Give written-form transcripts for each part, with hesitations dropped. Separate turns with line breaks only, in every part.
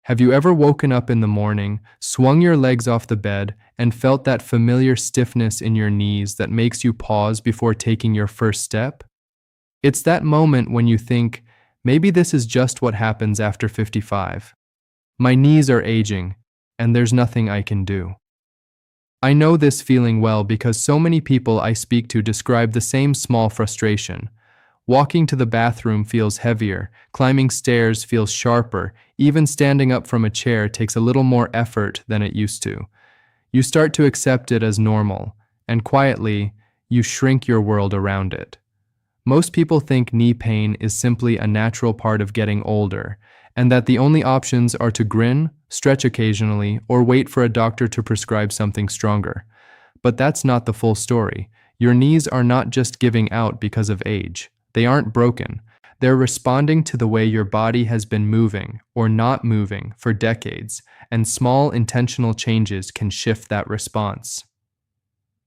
Have you ever woken up in the morning, swung your legs off the bed, and felt that familiar stiffness in your knees that makes you pause before taking your first step? It's that moment when you think, maybe this is just what happens after 55. My knees are aging, and there's nothing I can do. I know this feeling well because so many people I speak to describe the same small frustration. Walking to the bathroom feels heavier, climbing stairs feels sharper, even standing up from a chair takes a little more effort than it used to. You start to accept it as normal, and quietly, you shrink your world around it. Most people think knee pain is simply a natural part of getting older, and that the only options are to grin, stretch occasionally, or wait for a doctor to prescribe something stronger. But that's not the full story. Your knees are not just giving out because of age. They aren't broken. They're responding to the way your body has been moving or not moving for decades, and small intentional changes can shift that response.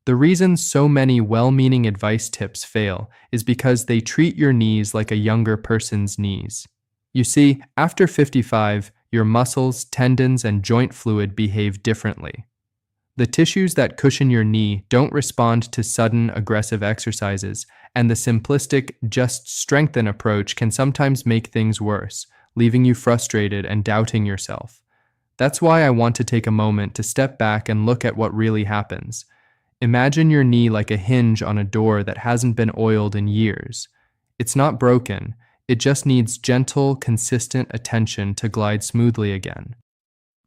The reason so many well-meaning advice tips fail is because they treat your knees like a younger person's knees. You see, after 55, your muscles, tendons, and joint fluid behave differently. The tissues that cushion your knee don't respond to sudden, aggressive exercises, and the simplistic, just strengthen approach can sometimes make things worse, leaving you frustrated and doubting yourself. That's why I want to take a moment to step back and look at what really happens. Imagine your knee like a hinge on a door that hasn't been oiled in years. It's not broken, it just needs gentle, consistent attention to glide smoothly again.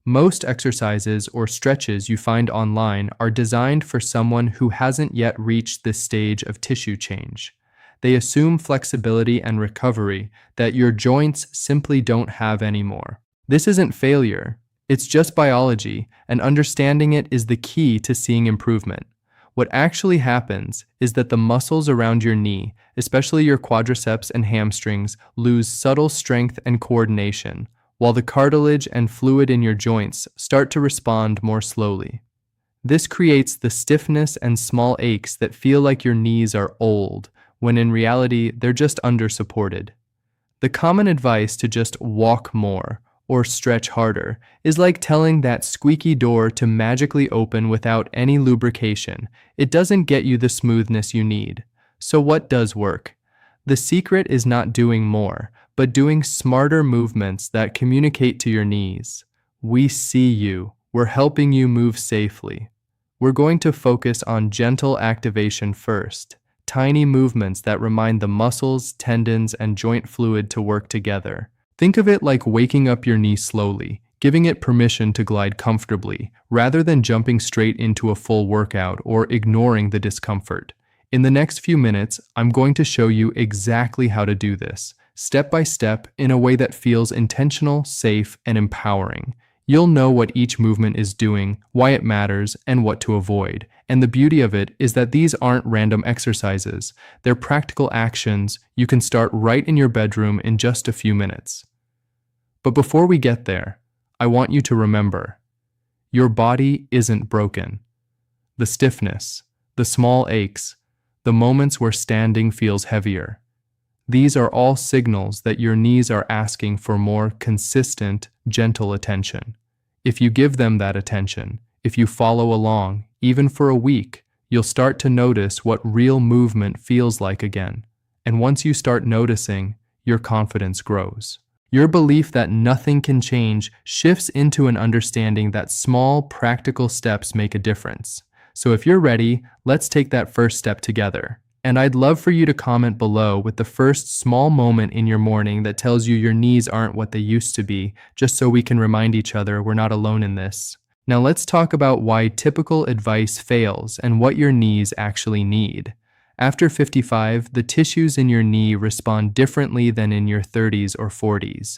Most exercises or stretches you find online are designed for someone who hasn't yet reached this stage of tissue change. They assume flexibility and recovery that your joints simply don't have anymore. This isn't failure, it's just biology, and understanding it is the key to seeing improvement. What actually happens is that the muscles around your knee, especially your quadriceps and hamstrings, lose subtle strength and coordination, while the cartilage and fluid in your joints start to respond more slowly. This creates the stiffness and small aches that feel like your knees are old, when in reality they're just under-supported. The common advice to just walk more or stretch harder is like telling that squeaky door to magically open without any lubrication. It doesn't get you the smoothness you need. So what does work? The secret is not doing more, but doing smarter movements that communicate to your knees. We see you. We're helping you move safely. We're going to focus on gentle activation first, tiny movements that remind the muscles, tendons, and joint fluid to work together. Think of it like waking up your knee slowly, giving it permission to glide comfortably, rather than jumping straight into a full workout or ignoring the discomfort. In the next few minutes, I'm going to show you exactly how to do this, step by step, in a way that feels intentional, safe, and empowering. You'll know what each movement is doing, why it matters, and what to avoid. And the beauty of it is that these aren't random exercises. They're practical actions you can start right in your bedroom in just a few minutes. But before we get there, I want you to remember, your body isn't broken. The stiffness, the small aches, the moments where standing feels heavier, these are all signals that your knees are asking for more consistent, gentle attention. If you give them that attention, if you follow along, even for a week, you'll start to notice what real movement feels like again. And once you start noticing, your confidence grows. Your belief that nothing can change shifts into an understanding that small, practical steps make a difference. So if you're ready, let's take that first step together. And I'd love for you to comment below with the first small moment in your morning that tells you your knees aren't what they used to be, just so we can remind each other we're not alone in this. Now let's talk about why typical advice fails and what your knees actually need. After 55, the tissues in your knee respond differently than in your 30s or 40s.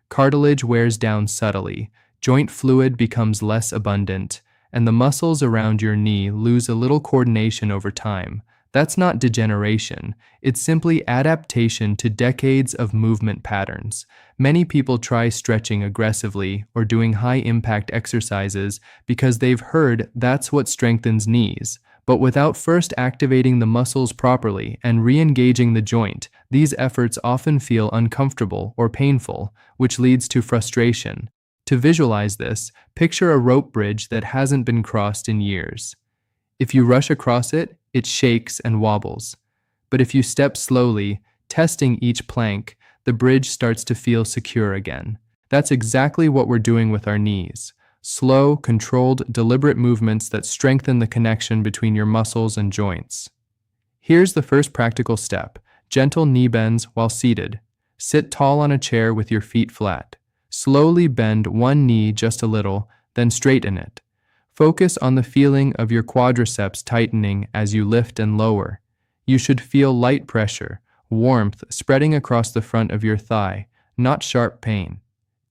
Cartilage wears down subtly, joint fluid becomes less abundant, and the muscles around your knee lose a little coordination over time. That's not degeneration, it's simply adaptation to decades of movement patterns. Many people try stretching aggressively or doing high-impact exercises because they've heard that's what strengthens knees. But without first activating the muscles properly and re-engaging the joint, these efforts often feel uncomfortable or painful, which leads to frustration. To visualize this, picture a rope bridge that hasn't been crossed in years. If you rush across it, it shakes and wobbles. But if you step slowly, testing each plank, the bridge starts to feel secure again. That's exactly what we're doing with our knees. Slow, controlled, deliberate movements that strengthen the connection between your muscles and joints. Here's the first practical step: gentle knee bends while seated. Sit tall on a chair with your feet flat. Slowly bend one knee just a little, then straighten it. Focus on the feeling of your quadriceps tightening as you lift and lower. You should feel light pressure, warmth spreading across the front of your thigh, not sharp pain.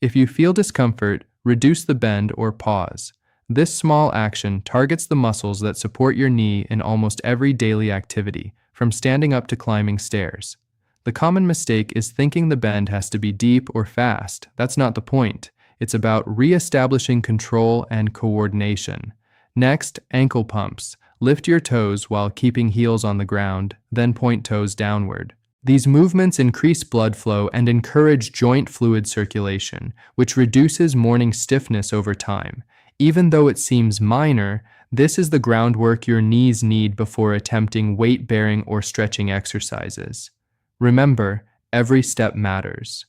If you feel discomfort, reduce the bend or pause. This small action targets the muscles that support your knee in almost every daily activity, from standing up to climbing stairs. The common mistake is thinking the bend has to be deep or fast. That's not the point. It's about re-establishing control and coordination. Next, ankle pumps. Lift your toes while keeping heels on the ground, then point toes downward. These movements increase blood flow and encourage joint fluid circulation, which reduces morning stiffness over time. Even though it seems minor, this is the groundwork your knees need before attempting weight-bearing or stretching exercises. Remember, every step matters.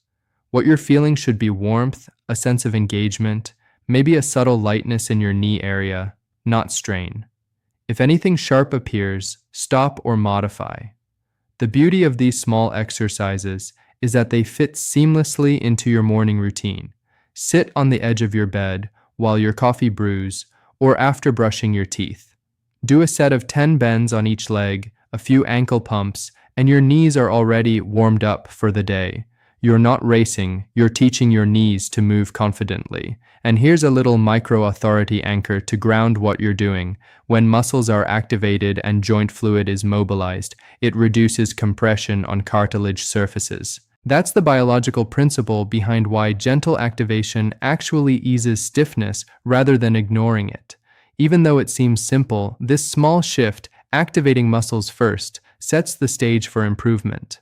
What you're feeling should be warmth, a sense of engagement, maybe a subtle lightness in your knee area, not strain. If anything sharp appears, stop or modify. The beauty of these small exercises is that they fit seamlessly into your morning routine. Sit on the edge of your bed while your coffee brews or after brushing your teeth. Do a set of 10 bends on each leg, a few ankle pumps, and your knees are already warmed up for the day. You're not racing, you're teaching your knees to move confidently. And here's a little micro-authority anchor to ground what you're doing. When muscles are activated and joint fluid is mobilized, it reduces compression on cartilage surfaces. That's the biological principle behind why gentle activation actually eases stiffness rather than ignoring it. Even though it seems simple, this small shift, activating muscles first, sets the stage for improvement.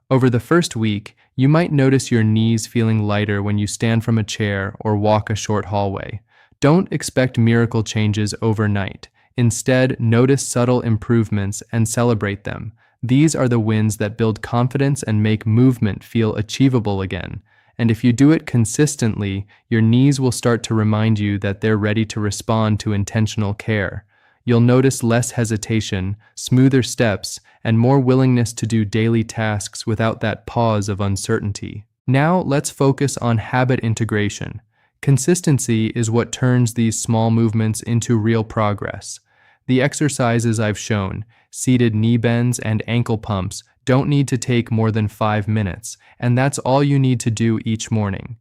Over the first week, you might notice your knees feeling lighter when you stand from a chair or walk a short hallway. Don't expect miracle changes overnight. Instead, notice subtle improvements and celebrate them. These are the wins that build confidence and make movement feel achievable again. And if you do it consistently, your knees will start to remind you that they're ready to respond to intentional care. You'll notice less hesitation, smoother steps, and more willingness to do daily tasks without that pause of uncertainty. Now let's focus on habit integration. Consistency is what turns these small movements into real progress. The exercises I've shown, seated knee bends and ankle pumps, don't need to take more than 5 minutes, and that's all you need to do each morning.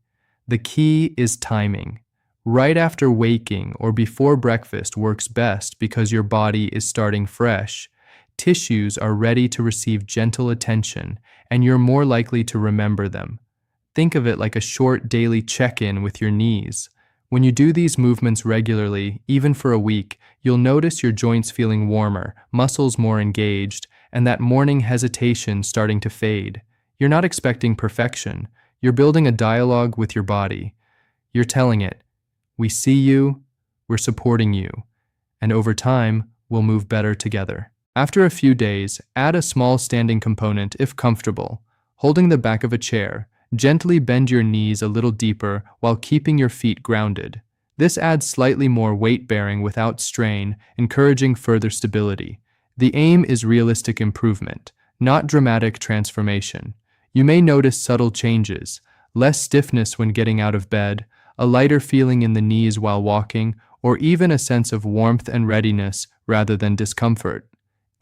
The key is timing. Right after waking or before breakfast works best because your body is starting fresh. Tissues are ready to receive gentle attention, and you're more likely to remember them. Think of it like a short daily check-in with your knees. When you do these movements regularly, even for a week, you'll notice your joints feeling warmer, muscles more engaged, and that morning hesitation starting to fade. You're not expecting perfection. You're building a dialogue with your body. You're telling it, "We see you, we're supporting you, and over time, we'll move better together." After a few days, add a small standing component if comfortable. Holding the back of a chair, gently bend your knees a little deeper while keeping your feet grounded. This adds slightly more weight bearing without strain, encouraging further stability. The aim is realistic improvement, not dramatic transformation. You may notice subtle changes, less stiffness when getting out of bed, a lighter feeling in the knees while walking, or even a sense of warmth and readiness rather than discomfort.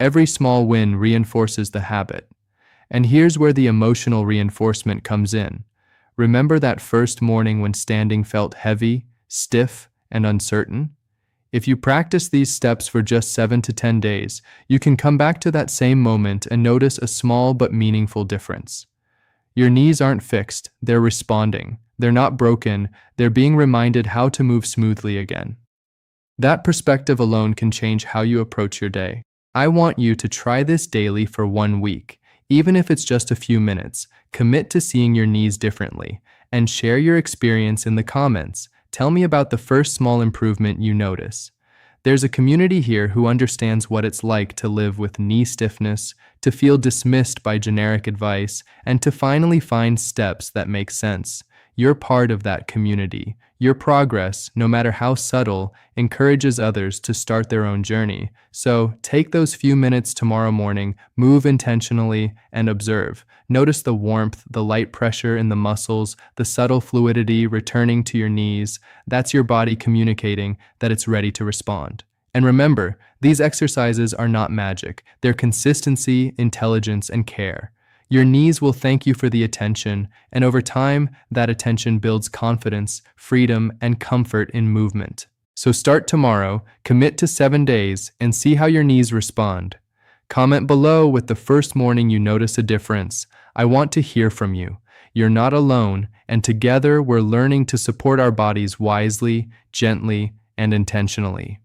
Every small win reinforces the habit. And here's where the emotional reinforcement comes in. Remember that first morning when standing felt heavy, stiff, and uncertain? If you practice these steps for just 7 to 10 days, you can come back to that same moment and notice a small but meaningful difference. Your knees aren't fixed, they're responding. They're not broken, they're being reminded how to move smoothly again. That perspective alone can change how you approach your day. I want you to try this daily for 1 week. Even if it's just a few minutes, commit to seeing your knees differently and share your experience in the comments. Tell me about the first small improvement you notice. There's a community here who understands what it's like to live with knee stiffness, to feel dismissed by generic advice, and to finally find steps that make sense. You're part of that community. Your progress, no matter how subtle, encourages others to start their own journey. So take those few minutes tomorrow morning, move intentionally, and observe. Notice the warmth, the light pressure in the muscles, the subtle fluidity returning to your knees. That's your body communicating that it's ready to respond. And remember, these exercises are not magic. They're consistency, intelligence, and care. Your knees will thank you for the attention, and over time, that attention builds confidence, freedom, and comfort in movement. So start tomorrow, commit to 7 days, and see how your knees respond. Comment below with the first morning you notice a difference. I want to hear from you. You're not alone, and together we're learning to support our bodies wisely, gently, and intentionally.